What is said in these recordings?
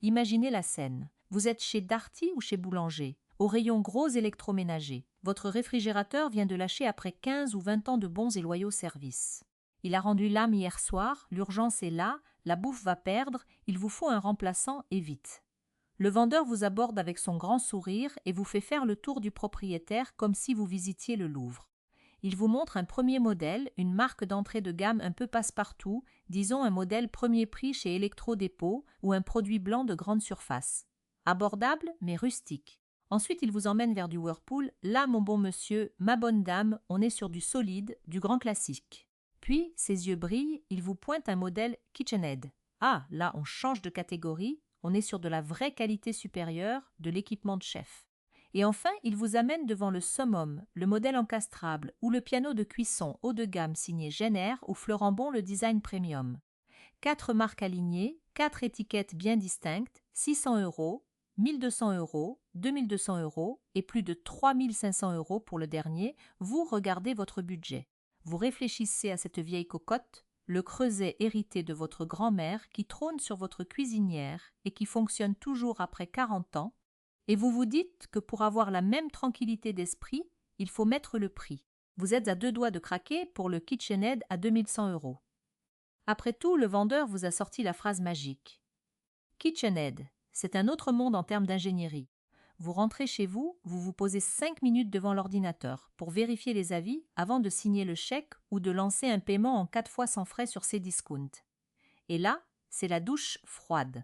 Imaginez la scène. Vous êtes chez Darty ou chez Boulanger, au rayon gros électroménager. Votre réfrigérateur vient de lâcher après 15 ou 20 ans de bons et loyaux services. Il a rendu l'âme hier soir, l'urgence est là, la bouffe va perdre, il vous faut un remplaçant et vite. Le vendeur vous aborde avec son grand sourire et vous fait faire le tour du propriétaire comme si vous visitiez le Louvre. Il vous montre un premier modèle, une marque d'entrée de gamme un peu passe-partout, disons un modèle premier prix chez Electro-Dépôt ou un produit blanc de grande surface. Abordable mais rustique. Ensuite, il vous emmène vers du Whirlpool. Là, mon bon monsieur, ma bonne dame, on est sur du solide, du grand classique. Puis, ses yeux brillent, il vous pointe un modèle KitchenAid. Ah, là, on change de catégorie, on est sur de la vraie qualité supérieure, de l'équipement de chef. Et enfin, il vous amène devant le summum, le modèle encastrable ou le piano de cuisson haut de gamme signé Jenner ou Fleurambon le design premium. 4 marques alignées, 4 étiquettes bien distinctes, 600 €, 1200 €, 2200 € et plus de 3500 € pour le dernier, vous regardez votre budget. Vous réfléchissez à cette vieille cocotte, le creuset hérité de votre grand-mère qui trône sur votre cuisinière et qui fonctionne toujours après 40 ans, et vous vous dites que pour avoir la même tranquillité d'esprit, il faut mettre le prix. Vous êtes à 2 doigts de craquer pour le KitchenAid à 2100 €. Après tout, le vendeur vous a sorti la phrase magique. KitchenAid, c'est un autre monde en termes d'ingénierie. Vous rentrez chez vous, vous vous posez 5 minutes devant l'ordinateur pour vérifier les avis avant de signer le chèque ou de lancer un paiement en 4 fois sans frais sur Cdiscount. Et là, c'est la douche froide.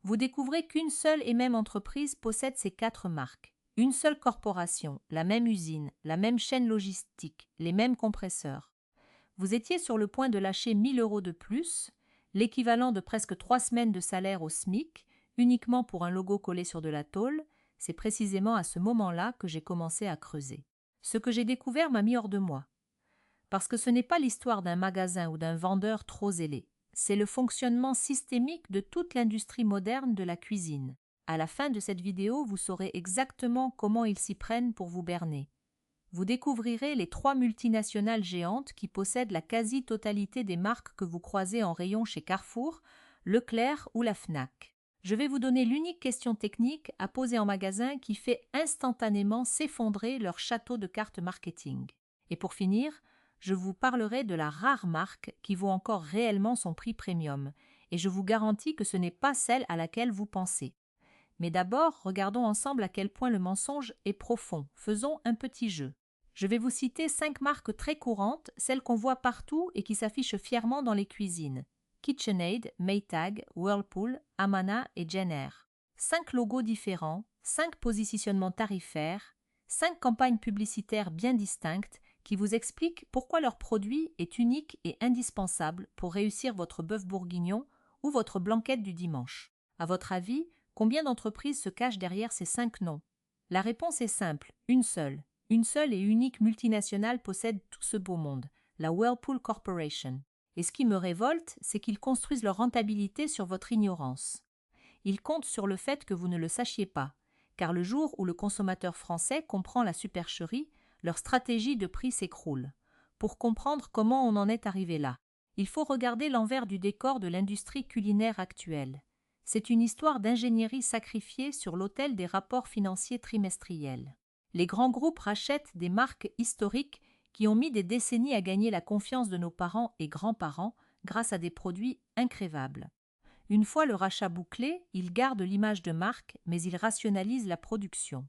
Vous découvrez qu'une seule et même entreprise possède ces 4 marques. Une seule corporation, la même usine, la même chaîne logistique, les mêmes compresseurs. Vous étiez sur le point de lâcher 1000 € de plus, l'équivalent de presque 3 semaines de salaire au SMIC, uniquement pour un logo collé sur de la tôle. C'est précisément à ce moment-là que j'ai commencé à creuser. Ce que j'ai découvert m'a mis hors de moi. Parce que ce n'est pas l'histoire d'un magasin ou d'un vendeur trop zélé. C'est le fonctionnement systémique de toute l'industrie moderne de la cuisine. À la fin de cette vidéo, vous saurez exactement comment ils s'y prennent pour vous berner. Vous découvrirez les 3 multinationales géantes qui possèdent la quasi-totalité des marques que vous croisez en rayon chez Carrefour, Leclerc ou la Fnac. Je vais vous donner l'unique question technique à poser en magasin qui fait instantanément s'effondrer leur château de cartes marketing. Et pour finir, je vous parlerai de la rare marque qui vaut encore réellement son prix premium, et je vous garantis que ce n'est pas celle à laquelle vous pensez. Mais d'abord, regardons ensemble à quel point le mensonge est profond. Faisons un petit jeu. Je vais vous citer 5 marques très courantes, celles qu'on voit partout et qui s'affichent fièrement dans les cuisines. KitchenAid, Maytag, Whirlpool, Amana et Jenner. 5 logos différents, 5 positionnements tarifaires, 5 campagnes publicitaires bien distinctes qui vous expliquent pourquoi leur produit est unique et indispensable pour réussir votre bœuf bourguignon ou votre blanquette du dimanche. À votre avis, combien d'entreprises se cachent derrière ces 5 noms? La réponse est simple, une seule. Une seule et unique multinationale possède tout ce beau monde, la Whirlpool Corporation. Et ce qui me révolte, c'est qu'ils construisent leur rentabilité sur votre ignorance. Ils comptent sur le fait que vous ne le sachiez pas, car le jour où le consommateur français comprend la supercherie, leur stratégie de prix s'écroule. Pour comprendre comment on en est arrivé là, il faut regarder l'envers du décor de l'industrie culinaire actuelle. C'est une histoire d'ingénierie sacrifiée sur l'autel des rapports financiers trimestriels. Les grands groupes rachètent des marques historiques qui ont mis des décennies à gagner la confiance de nos parents et grands-parents grâce à des produits incrévables. Une fois le rachat bouclé, ils gardent l'image de marque, mais ils rationalisent la production.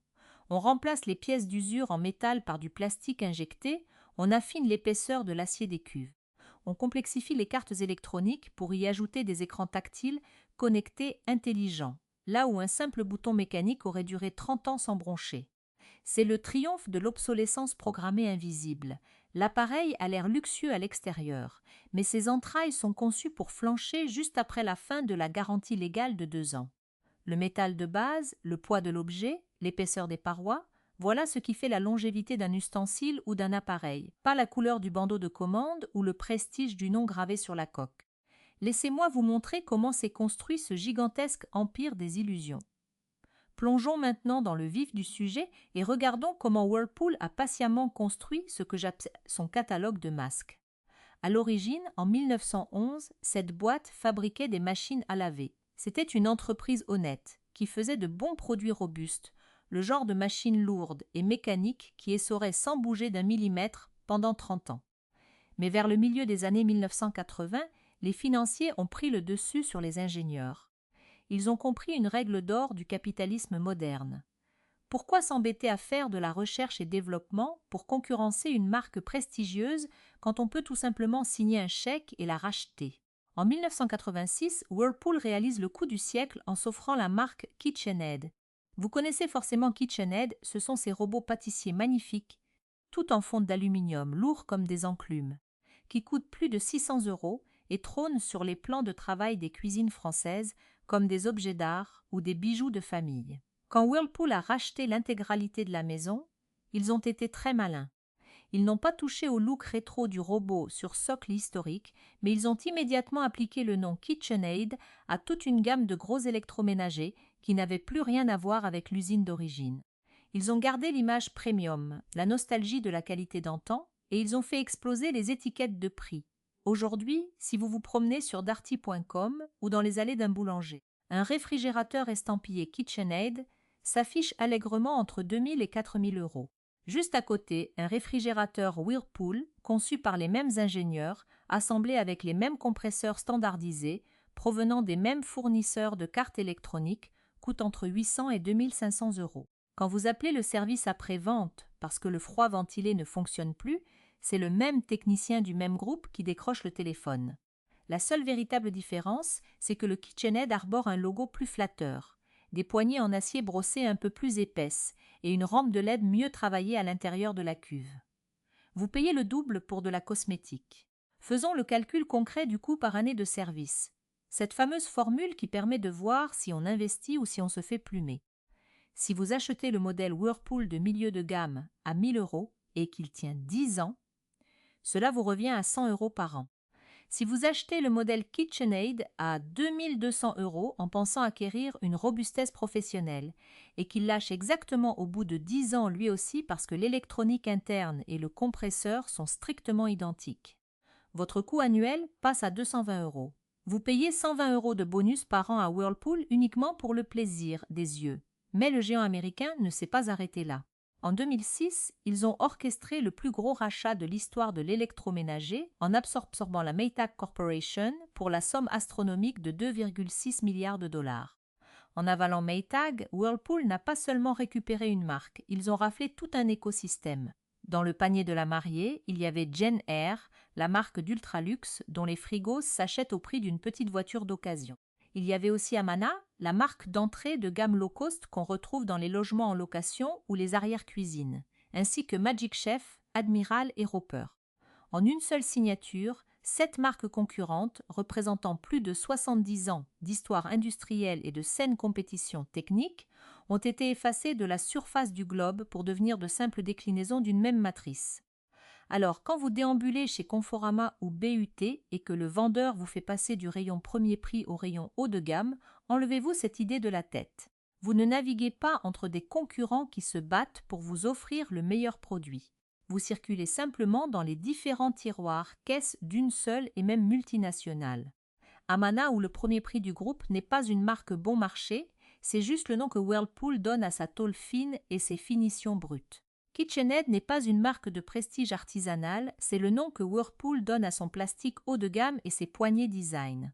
On remplace les pièces d'usure en métal par du plastique injecté, on affine l'épaisseur de l'acier des cuves. On complexifie les cartes électroniques pour y ajouter des écrans tactiles connectés intelligents, là où un simple bouton mécanique aurait duré 30 ans sans broncher. C'est le triomphe de l'obsolescence programmée invisible. L'appareil a l'air luxueux à l'extérieur, mais ses entrailles sont conçues pour flancher juste après la fin de la garantie légale de 2 ans. Le métal de base, le poids de l'objet, l'épaisseur des parois, voilà ce qui fait la longévité d'un ustensile ou d'un appareil, pas la couleur du bandeau de commande ou le prestige du nom gravé sur la coque. Laissez-moi vous montrer comment s'est construit ce gigantesque empire des illusions. Plongeons maintenant dans le vif du sujet et regardons comment Whirlpool a patiemment construit ce que j'appelle son catalogue de masques. À l'origine, en 1911, cette boîte fabriquait des machines à laver. C'était une entreprise honnête, qui faisait de bons produits robustes, le genre de machines lourdes et mécaniques qui essoraient sans bouger d'un millimètre pendant 30 ans. Mais vers le milieu des années 1980, les financiers ont pris le dessus sur les ingénieurs. Ils ont compris une règle d'or du capitalisme moderne. Pourquoi s'embêter à faire de la recherche et développement pour concurrencer une marque prestigieuse quand on peut tout simplement signer un chèque et la racheter? En 1986, Whirlpool réalise le coup du siècle en s'offrant la marque KitchenAid. Vous connaissez forcément KitchenAid, ce sont ces robots pâtissiers magnifiques, tout en fonte d'aluminium, lourds comme des enclumes, qui coûtent plus de 600 € et trônent sur les plans de travail des cuisines françaises comme des objets d'art ou des bijoux de famille. Quand Whirlpool a racheté l'intégralité de la maison, ils ont été très malins. Ils n'ont pas touché au look rétro du robot sur socle historique, mais ils ont immédiatement appliqué le nom KitchenAid à toute une gamme de gros électroménagers qui n'avaient plus rien à voir avec l'usine d'origine. Ils ont gardé l'image premium, la nostalgie de la qualité d'antan, et ils ont fait exploser les étiquettes de prix. Aujourd'hui, si vous vous promenez sur darty.com ou dans les allées d'un boulanger, un réfrigérateur estampillé KitchenAid s'affiche allègrement entre 2 000 et 4 000 €. Juste à côté, un réfrigérateur Whirlpool, conçu par les mêmes ingénieurs, assemblé avec les mêmes compresseurs standardisés, provenant des mêmes fournisseurs de cartes électroniques, coûte entre 800 et 2 500 €. Quand vous appelez le service après-vente parce que le froid ventilé ne fonctionne plus, c'est le même technicien du même groupe qui décroche le téléphone. La seule véritable différence, c'est que le KitchenAid arbore un logo plus flatteur, des poignées en acier brossé un peu plus épaisses et une rampe de LED mieux travaillée à l'intérieur de la cuve. Vous payez le double pour de la cosmétique. Faisons le calcul concret du coût par année de service. Cette fameuse formule qui permet de voir si on investit ou si on se fait plumer. Si vous achetez le modèle Whirlpool de milieu de gamme à 1 000 € et qu'il tient 10 ans, cela vous revient à 100 € par an. Si vous achetez le modèle KitchenAid à 2 200 € en pensant acquérir une robustesse professionnelle et qu'il lâche exactement au bout de 10 ans lui aussi parce que l'électronique interne et le compresseur sont strictement identiques, votre coût annuel passe à 220 €. Vous payez 120 € de bonus par an à Whirlpool uniquement pour le plaisir des yeux. Mais le géant américain ne s'est pas arrêté là. En 2006, ils ont orchestré le plus gros rachat de l'histoire de l'électroménager en absorbant la Maytag Corporation pour la somme astronomique de 2,6 milliards de $. En avalant Maytag, Whirlpool n'a pas seulement récupéré une marque, ils ont raflé tout un écosystème. Dans le panier de la mariée, il y avait Jen Air, la marque d'ultraluxe dont les frigos s'achètent au prix d'une petite voiture d'occasion. Il y avait aussi Amana, la marque d'entrée de gamme low cost qu'on retrouve dans les logements en location ou les arrière-cuisines, ainsi que Magic Chef, Admiral et Roper. En une seule signature, 7 marques concurrentes représentant plus de 70 ans d'histoire industrielle et de saine compétition technique ont été effacées de la surface du globe pour devenir de simples déclinaisons d'une même matrice. Alors, quand vous déambulez chez Conforama ou BUT et que le vendeur vous fait passer du rayon premier prix au rayon haut de gamme, enlevez-vous cette idée de la tête. Vous ne naviguez pas entre des concurrents qui se battent pour vous offrir le meilleur produit. Vous circulez simplement dans les différents tiroirs, caisses d'une seule et même multinationale. Amana ou le premier prix du groupe n'est pas une marque bon marché, c'est juste le nom que Whirlpool donne à sa tôle fine et ses finitions brutes. KitchenAid n'est pas une marque de prestige artisanal, c'est le nom que Whirlpool donne à son plastique haut de gamme et ses poignées design.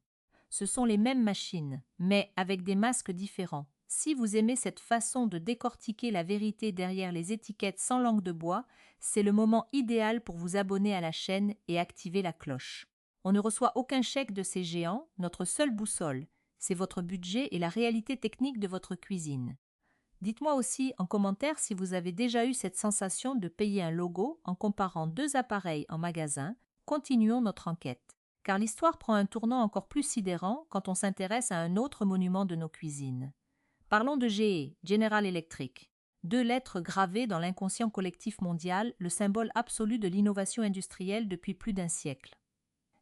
Ce sont les mêmes machines, mais avec des masques différents. Si vous aimez cette façon de décortiquer la vérité derrière les étiquettes sans langue de bois, c'est le moment idéal pour vous abonner à la chaîne et activer la cloche. On ne reçoit aucun chèque de ces géants, notre seule boussole, c'est votre budget et la réalité technique de votre cuisine. Dites-moi aussi en commentaire si vous avez déjà eu cette sensation de payer un logo en comparant 2 appareils en magasin. Continuons notre enquête, car l'histoire prend un tournant encore plus sidérant quand on s'intéresse à un autre monument de nos cuisines. Parlons de GE, General Electric. 2 lettres gravées dans l'inconscient collectif mondial, le symbole absolu de l'innovation industrielle depuis plus d'un siècle.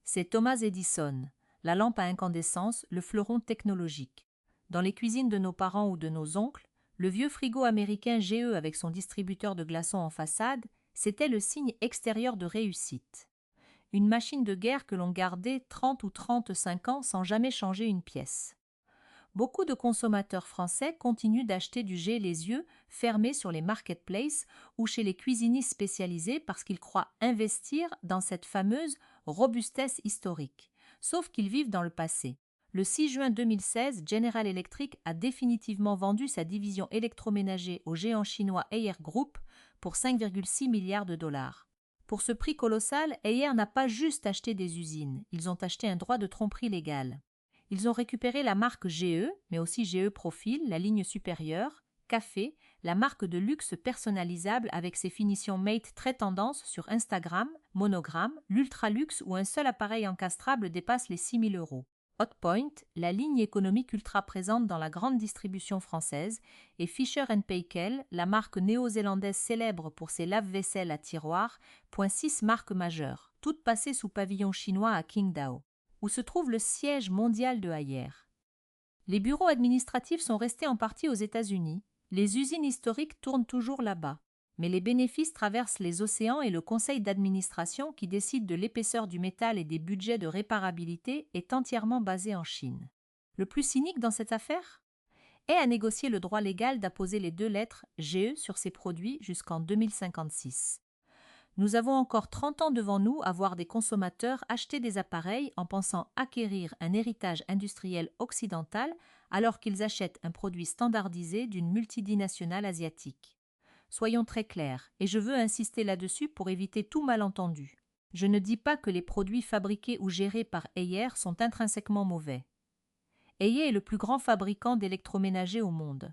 C'est Thomas Edison, la lampe à incandescence, le fleuron technologique. Dans les cuisines de nos parents ou de nos oncles, le vieux frigo américain GE avec son distributeur de glaçons en façade, c'était le signe extérieur de réussite. Une machine de guerre que l'on gardait 30 ou 35 ans sans jamais changer une pièce. beaucoup de consommateurs français continuent d'acheter du gel les yeux fermés sur les marketplaces ou chez les cuisinistes spécialisés parce qu'ils croient investir dans cette fameuse robustesse historique, sauf qu'ils vivent dans le passé. Le 6 juin 2016, General Electric a définitivement vendu sa division électroménager au géant chinois Haier Group pour 5,6 milliards de dollars. Pour ce prix colossal, Haier n'a pas juste acheté des usines, ils ont acheté un droit de tromperie légal. Ils ont récupéré la marque GE, mais aussi GE Profil, la ligne supérieure, Café, la marque de luxe personnalisable avec ses finitions Mate très tendance sur Instagram, Monogram, l'ultra-luxe où un seul appareil encastrable dépasse les 6 000 €. Hotpoint, la ligne économique ultra présente dans la grande distribution française, et Fisher & Paykel, la marque néo-zélandaise célèbre pour ses lave-vaisselle à tiroirs, 6 marques majeures, toutes passées sous pavillon chinois à Qingdao, où se trouve le siège mondial de Haier. Les bureaux administratifs sont restés en partie aux États-Unis. Les usines historiques tournent toujours là-bas. Mais les bénéfices traversent les océans et le conseil d'administration qui décide de l'épaisseur du métal et des budgets de réparabilité est entièrement basé en Chine. Le plus cynique dans cette affaire est à négocier le droit légal d'apposer les 2 lettres GE sur ces produits jusqu'en 2056. Nous avons encore 30 ans devant nous à voir des consommateurs acheter des appareils en pensant acquérir un héritage industriel occidental alors qu'ils achètent un produit standardisé d'une multinationale asiatique. Soyons très clairs, et je veux insister là-dessus pour éviter tout malentendu. Je ne dis pas que les produits fabriqués ou gérés par Haier sont intrinsèquement mauvais. Haier est le plus grand fabricant d'électroménagers au monde.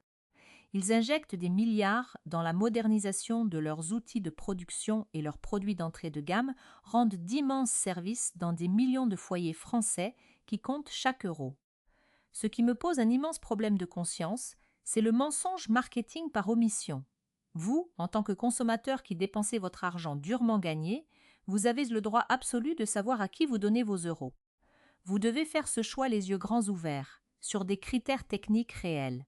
Ils injectent des milliards dans la modernisation de leurs outils de production et leurs produits d'entrée de gamme rendent d'immenses services dans des millions de foyers français qui comptent chaque euro. Ce qui me pose un immense problème de conscience, c'est le mensonge marketing par omission. Vous, en tant que consommateur qui dépensez votre argent durement gagné, vous avez le droit absolu de savoir à qui vous donnez vos euros. Vous devez faire ce choix les yeux grands ouverts, sur des critères techniques réels.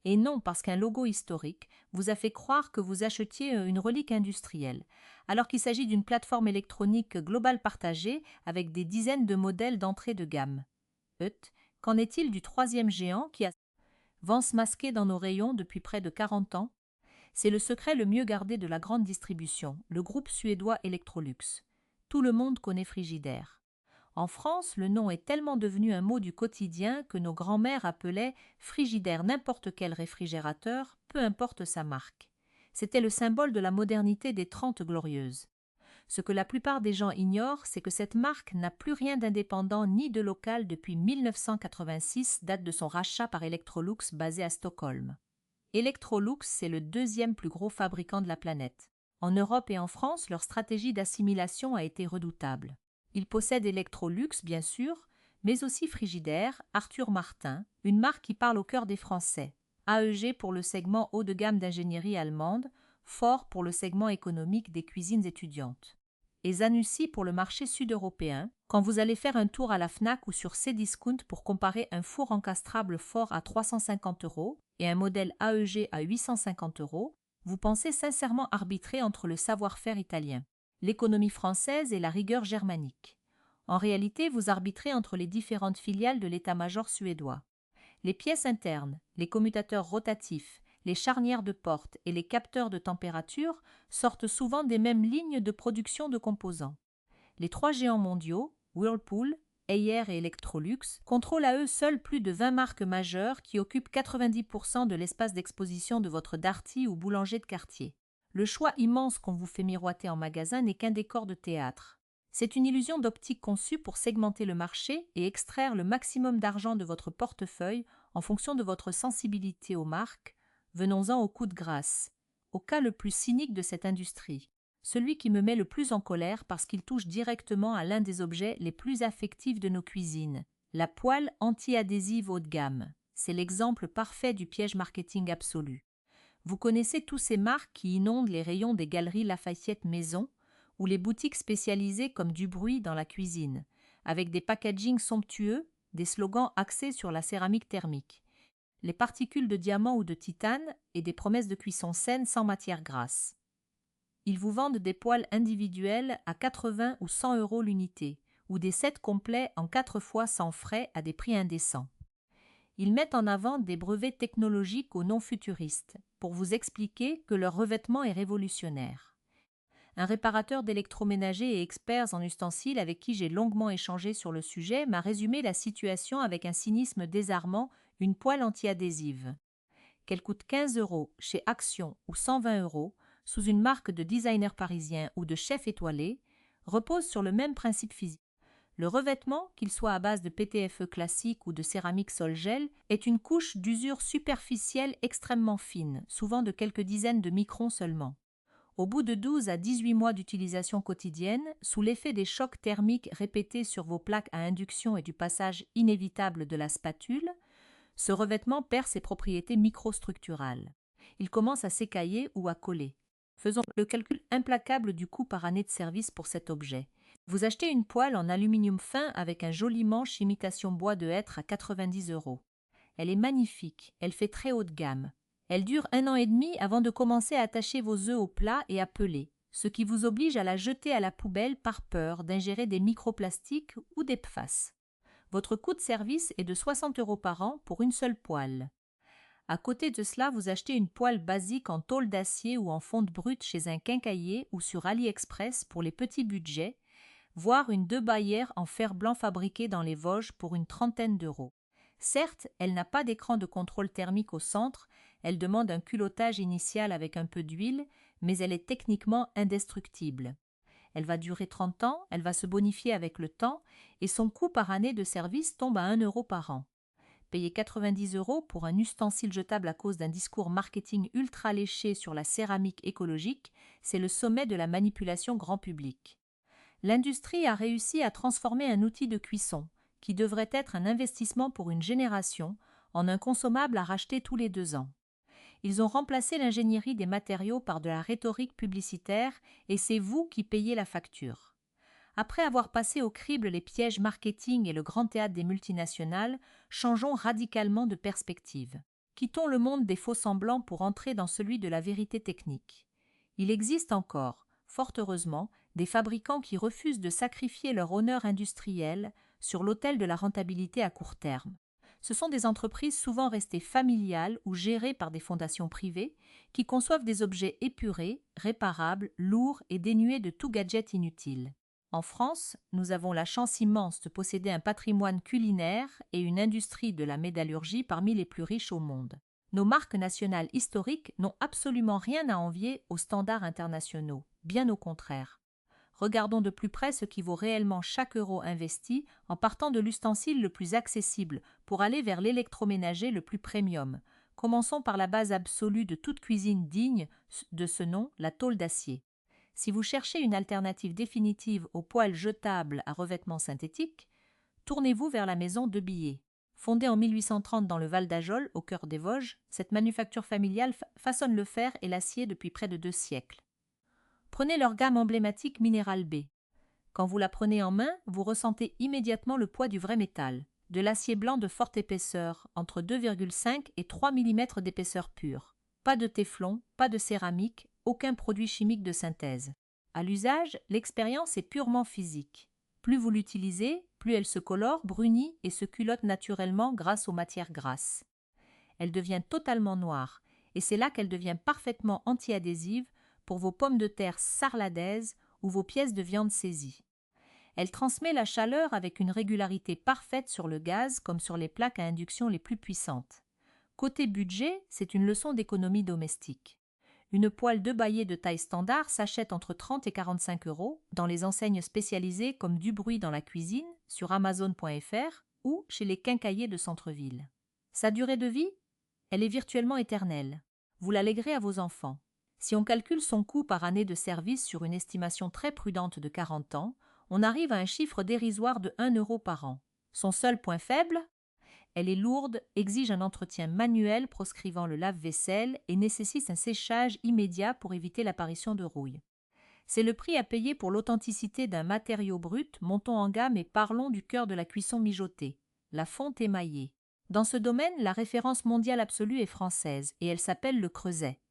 Et non parce qu'un logo historique vous a fait croire que vous achetiez une relique industrielle, alors qu'il s'agit d'une plateforme électronique globale partagée avec des dizaines de modèles d'entrée de gamme. Qu'en est-il du 3e géant qui a vance masquée dans nos rayons depuis près de 40 ans? C'est le secret le mieux gardé de la grande distribution, le groupe suédois Electrolux. Tout le monde connaît Frigidaire. En France, le nom est tellement devenu un mot du quotidien que nos grands-mères appelaient Frigidaire n'importe quel réfrigérateur, peu importe sa marque. C'était le symbole de la modernité des 30 glorieuses. Ce que la plupart des gens ignorent, c'est que cette marque n'a plus rien d'indépendant ni de local depuis 1986, date de son rachat par Electrolux basé à Stockholm. Electrolux, c'est le 2e plus gros fabricant de la planète. En Europe et en France, leur stratégie d'assimilation a été redoutable. Ils possèdent Electrolux, bien sûr, mais aussi Frigidaire, Arthur Martin, une marque qui parle au cœur des Français, AEG pour le segment haut de gamme d'ingénierie allemande, Ford pour le segment économique des cuisines étudiantes, et Zanussi pour le marché sud-européen, quand vous allez faire un tour à la Fnac ou sur Cdiscount pour comparer un four encastrable Ford à 350 € et un modèle AEG à 850 €, vous pensez sincèrement arbitrer entre le savoir-faire italien, l'économie française et la rigueur germanique. En réalité, vous arbitrez entre les différentes filiales de l'état-major suédois. Les pièces internes, les commutateurs rotatifs, les charnières de porte et les capteurs de température sortent souvent des mêmes lignes de production de composants. Les 3 géants mondiaux, Whirlpool, Haier et Electrolux, contrôlent à eux seuls plus de 20 marques majeures qui occupent 90% de l'espace d'exposition de votre Darty ou boulanger de quartier. Le choix immense qu'on vous fait miroiter en magasin n'est qu'un décor de théâtre. C'est une illusion d'optique conçue pour segmenter le marché et extraire le maximum d'argent de votre portefeuille en fonction de votre sensibilité aux marques. Venons-en au coup de grâce, au cas le plus cynique de cette industrie, celui qui me met le plus en colère parce qu'il touche directement à l'un des objets les plus affectifs de nos cuisines, la poêle anti-adhésive haut de gamme. C'est l'exemple parfait du piège marketing absolu. Vous connaissez tous ces marques qui inondent les rayons des galeries Lafayette Maison ou les boutiques spécialisées comme Dubruy dans la cuisine, avec des packagings somptueux, des slogans axés sur la céramique thermique, les particules de diamant ou de titane et des promesses de cuisson saine sans matière grasse. Ils vous vendent des poêles individuelles à 80 ou 100 € l'unité, ou des sets complets en 4 fois sans frais à des prix indécents. Ils mettent en avant des brevets technologiques aux non futuristes pour vous expliquer que leur revêtement est révolutionnaire. Un réparateur d'électroménager et expert en ustensiles avec qui j'ai longuement échangé sur le sujet m'a résumé la situation avec un cynisme désarmant, une poêle anti-adhésive. Qu'elle coûte 15 € chez Action ou 120 € sous une marque de designer parisien ou de chef étoilé, repose sur le même principe physique. Le revêtement, qu'il soit à base de PTFE classique ou de céramique sol-gel, est une couche d'usure superficielle extrêmement fine, souvent de quelques dizaines de microns seulement. Au bout de 12 à 18 mois d'utilisation quotidienne, sous l'effet des chocs thermiques répétés sur vos plaques à induction et du passage inévitable de la spatule, ce revêtement perd ses propriétés microstructurales. Il commence à s'écailler ou à coller. Faisons le calcul implacable du coût par année de service pour cet objet. Vous achetez une poêle en aluminium fin avec un joli manche imitation bois de hêtre à 90 €. Elle est magnifique, elle fait très haut de gamme. Elle dure 1 an et demi avant de commencer à attacher vos œufs au plat et à peler, ce qui vous oblige à la jeter à la poubelle par peur d'ingérer des microplastiques ou des PFAS. Votre coût de service est de 60 € par an pour une seule poêle. À côté de cela, vous achetez une poêle basique en tôle d'acier ou en fonte brute chez un quincaillier ou sur AliExpress pour les petits budgets, voire une 2 bayères en fer blanc fabriquée dans les Vosges pour une trentaine d'euros. Certes, elle n'a pas d'écran de contrôle thermique au centre, elle demande un culottage initial avec un peu d'huile, mais elle est techniquement indestructible. Elle va durer 30 ans, elle va se bonifier avec le temps et son coût par année de service tombe à 1 € par an. Payer 90 € pour un ustensile jetable à cause d'un discours marketing ultra léché sur la céramique écologique, c'est le sommet de la manipulation grand public. L'industrie a réussi à transformer un outil de cuisson, qui devrait être un investissement pour une génération, en un consommable à racheter tous les 2 ans. Ils ont remplacé l'ingénierie des matériaux par de la rhétorique publicitaire et c'est vous qui payez la facture. Après avoir passé au crible les pièges marketing et le grand théâtre des multinationales, changeons radicalement de perspective. Quittons le monde des faux-semblants pour entrer dans celui de la vérité technique. Il existe encore, fort heureusement, des fabricants qui refusent de sacrifier leur honneur industriel sur l'autel de la rentabilité à court terme. Ce sont des entreprises souvent restées familiales ou gérées par des fondations privées qui conçoivent des objets épurés, réparables, lourds et dénués de tout gadget inutile. En France, nous avons la chance immense de posséder un patrimoine culinaire et une industrie de la métallurgie parmi les plus riches au monde. Nos marques nationales historiques n'ont absolument rien à envier aux standards internationaux, bien au contraire. Regardons de plus près ce qui vaut réellement chaque euro investi en partant de l'ustensile le plus accessible pour aller vers l'électroménager le plus premium. Commençons par la base absolue de toute cuisine digne de ce nom, la tôle d'acier. Si vous cherchez une alternative définitive aux poêles jetables à revêtement synthétique, tournez-vous vers la maison de Billet. Fondée en 1830 dans le Val d'Ajol, au cœur des Vosges, cette manufacture familiale façonne le fer et l'acier depuis près de 2 siècles. Prenez leur gamme emblématique Minéral B. Quand vous la prenez en main, vous ressentez immédiatement le poids du vrai métal, de l'acier blanc de forte épaisseur, entre 2,5 et 3 mm d'épaisseur pure. Pas de téflon, pas de céramique, aucun produit chimique de synthèse. À l'usage, l'expérience est purement physique. Plus vous l'utilisez, plus elle se colore, brunit et se culotte naturellement grâce aux matières grasses. Elle devient totalement noire, et c'est là qu'elle devient parfaitement anti-adhésive pour vos pommes de terre sarladaises ou vos pièces de viande saisie. Elle transmet la chaleur avec une régularité parfaite sur le gaz comme sur les plaques à induction les plus puissantes. Côté budget, c'est une leçon d'économie domestique. Une poêle 2 bayers de taille standard s'achète entre 30 et 45 € dans les enseignes spécialisées comme Dubruit dans la cuisine, sur Amazon.fr ou chez les quincailliers de centre-ville. Sa durée de vie? Elle est virtuellement éternelle. Vous la léguerez à vos enfants. Si on calcule son coût par année de service sur une estimation très prudente de 40 ans, on arrive à un chiffre dérisoire de 1 € par an. Son seul point faible? Elle est lourde, exige un entretien manuel proscrivant le lave-vaisselle et nécessite un séchage immédiat pour éviter l'apparition de rouille. C'est le prix à payer pour l'authenticité d'un matériau brut, montons en gamme et parlons du cœur de la cuisson mijotée, la fonte émaillée. Dans ce domaine, la référence mondiale absolue est française et elle s'appelle le Creuset,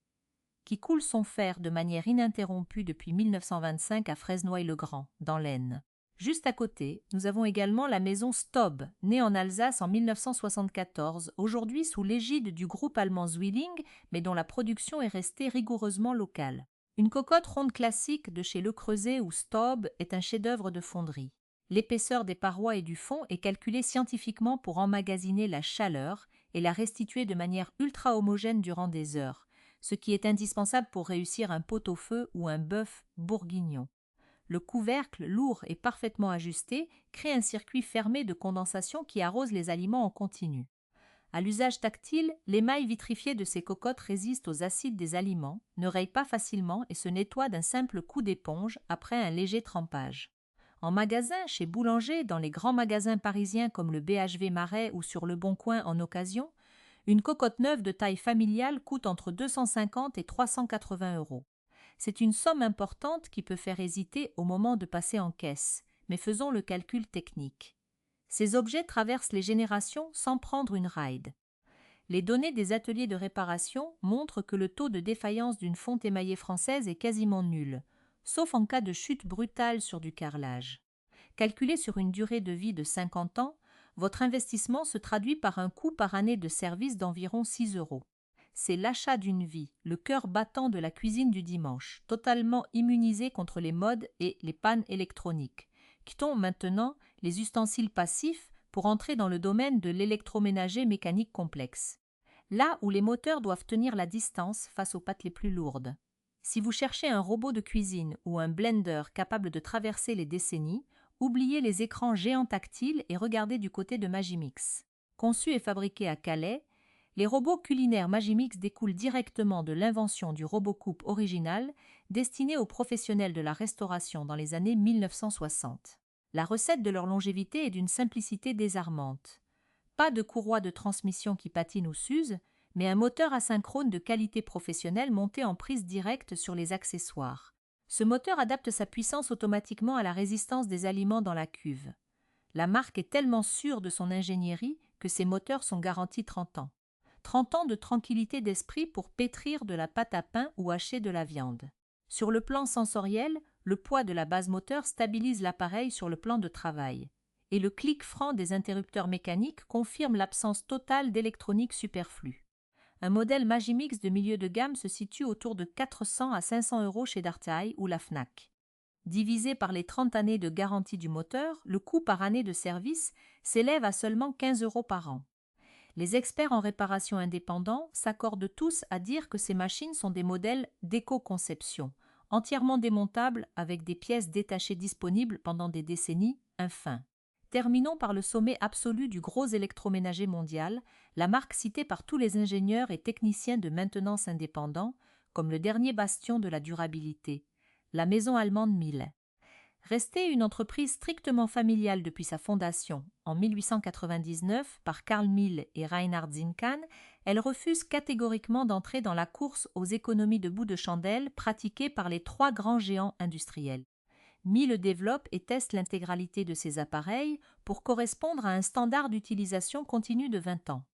qui coule son fer de manière ininterrompue depuis 1925 à Fresnoy-le-Grand, dans l'Aisne. Juste à côté, nous avons également la maison Stob, née en Alsace en 1974, aujourd'hui sous l'égide du groupe allemand Zwilling, mais dont la production est restée rigoureusement locale. Une cocotte ronde classique de chez Le Creuset ou Stob est un chef-d'œuvre de fonderie. L'épaisseur des parois et du fond est calculée scientifiquement pour emmagasiner la chaleur et la restituer de manière ultra homogène durant des heures, ce qui est indispensable pour réussir un pot-au-feu ou un bœuf bourguignon. Le couvercle, lourd et parfaitement ajusté, crée un circuit fermé de condensation qui arrose les aliments en continu. À l'usage tactile, l'émail vitrifié de ces cocottes résiste aux acides des aliments, ne raye pas facilement et se nettoie d'un simple coup d'éponge après un léger trempage. En magasin, chez Boulanger, dans les grands magasins parisiens comme le BHV Marais ou sur Le Bon Coin en occasion, une cocotte neuve de taille familiale coûte entre 250 et 380 euros. C'est une somme importante qui peut faire hésiter au moment de passer en caisse, mais faisons le calcul technique. Ces objets traversent les générations sans prendre une ride. Les données des ateliers de réparation montrent que le taux de défaillance d'une fonte émaillée française est quasiment nul, sauf en cas de chute brutale sur du carrelage. Calculé sur une durée de vie de 50 ans, votre investissement se traduit par un coût par année de service d'environ 6 euros. C'est l'achat d'une vie, le cœur battant de la cuisine du dimanche, totalement immunisé contre les modes et les pannes électroniques. Quittons maintenant les ustensiles passifs pour entrer dans le domaine de l'électroménager mécanique complexe. Là où les moteurs doivent tenir la distance face aux pattes les plus lourdes. Si vous cherchez un robot de cuisine ou un blender capable de traverser les décennies, oubliez les écrans géants tactiles et regardez du côté de Magimix. Conçu et fabriqué à Calais, les robots culinaires Magimix découlent directement de l'invention du RoboCoupe original destiné aux professionnels de la restauration dans les années 1960. La recette de leur longévité est d'une simplicité désarmante. Pas de courroie de transmission qui patine ou s'use, mais un moteur asynchrone de qualité professionnelle monté en prise directe sur les accessoires. Ce moteur adapte sa puissance automatiquement à la résistance des aliments dans la cuve. La marque est tellement sûre de son ingénierie que ses moteurs sont garantis 30 ans. 30 ans de tranquillité d'esprit pour pétrir de la pâte à pain ou hacher de la viande. Sur le plan sensoriel, le poids de la base moteur stabilise l'appareil sur le plan de travail. Et le clic franc des interrupteurs mécaniques confirme l'absence totale d'électronique superflue. Un modèle Magimix de milieu de gamme se situe autour de 400 à 500 euros chez Darty ou la Fnac. Divisé par les 30 années de garantie du moteur, le coût par année de service s'élève à seulement 15 euros par an. Les experts en réparation indépendants s'accordent tous à dire que ces machines sont des modèles d'éco-conception, entièrement démontables avec des pièces détachées disponibles pendant des décennies, enfin. Terminons par le sommet absolu du gros électroménager mondial, la marque citée par tous les ingénieurs et techniciens de maintenance indépendants comme le dernier bastion de la durabilité, la maison allemande Miele. Restée une entreprise strictement familiale depuis sa fondation en 1899 par Carl Miele et Reinhard Zinkan, elle refuse catégoriquement d'entrer dans la course aux économies de bout de chandelle pratiquées par les trois grands géants industriels. Miele développe et teste l'intégralité de ses appareils pour correspondre à un standard d'utilisation continue de 20 ans.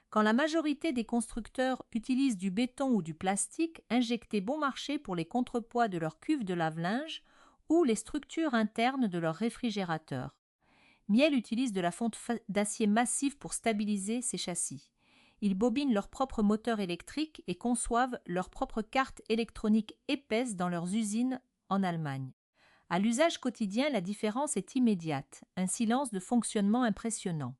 Quand la majorité des constructeurs utilisent du béton ou du plastique injectés bon marché pour les contrepoids de leurs cuves de lave-linge ou les structures internes de leurs réfrigérateurs. Miele utilise de la fonte d'acier massif pour stabiliser ses châssis. Ils bobinent leur propre moteur électrique et conçoivent leurs propres cartes électroniques épaisses dans leurs usines en Allemagne. À l'usage quotidien, la différence est immédiate, un silence de fonctionnement impressionnant.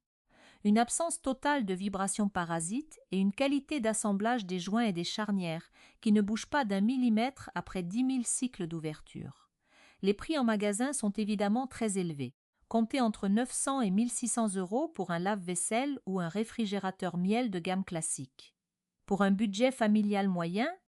Une absence totale de vibrations parasites et une qualité d'assemblage des joints et des charnières qui ne bougent pas d'un millimètre après 10 000 cycles d'ouverture. Les prix en magasin sont évidemment très élevés. Comptez entre 900 et 1600 euros pour un lave-vaisselle ou un réfrigérateur Miele de gamme classique. Pour un budget familial moyen,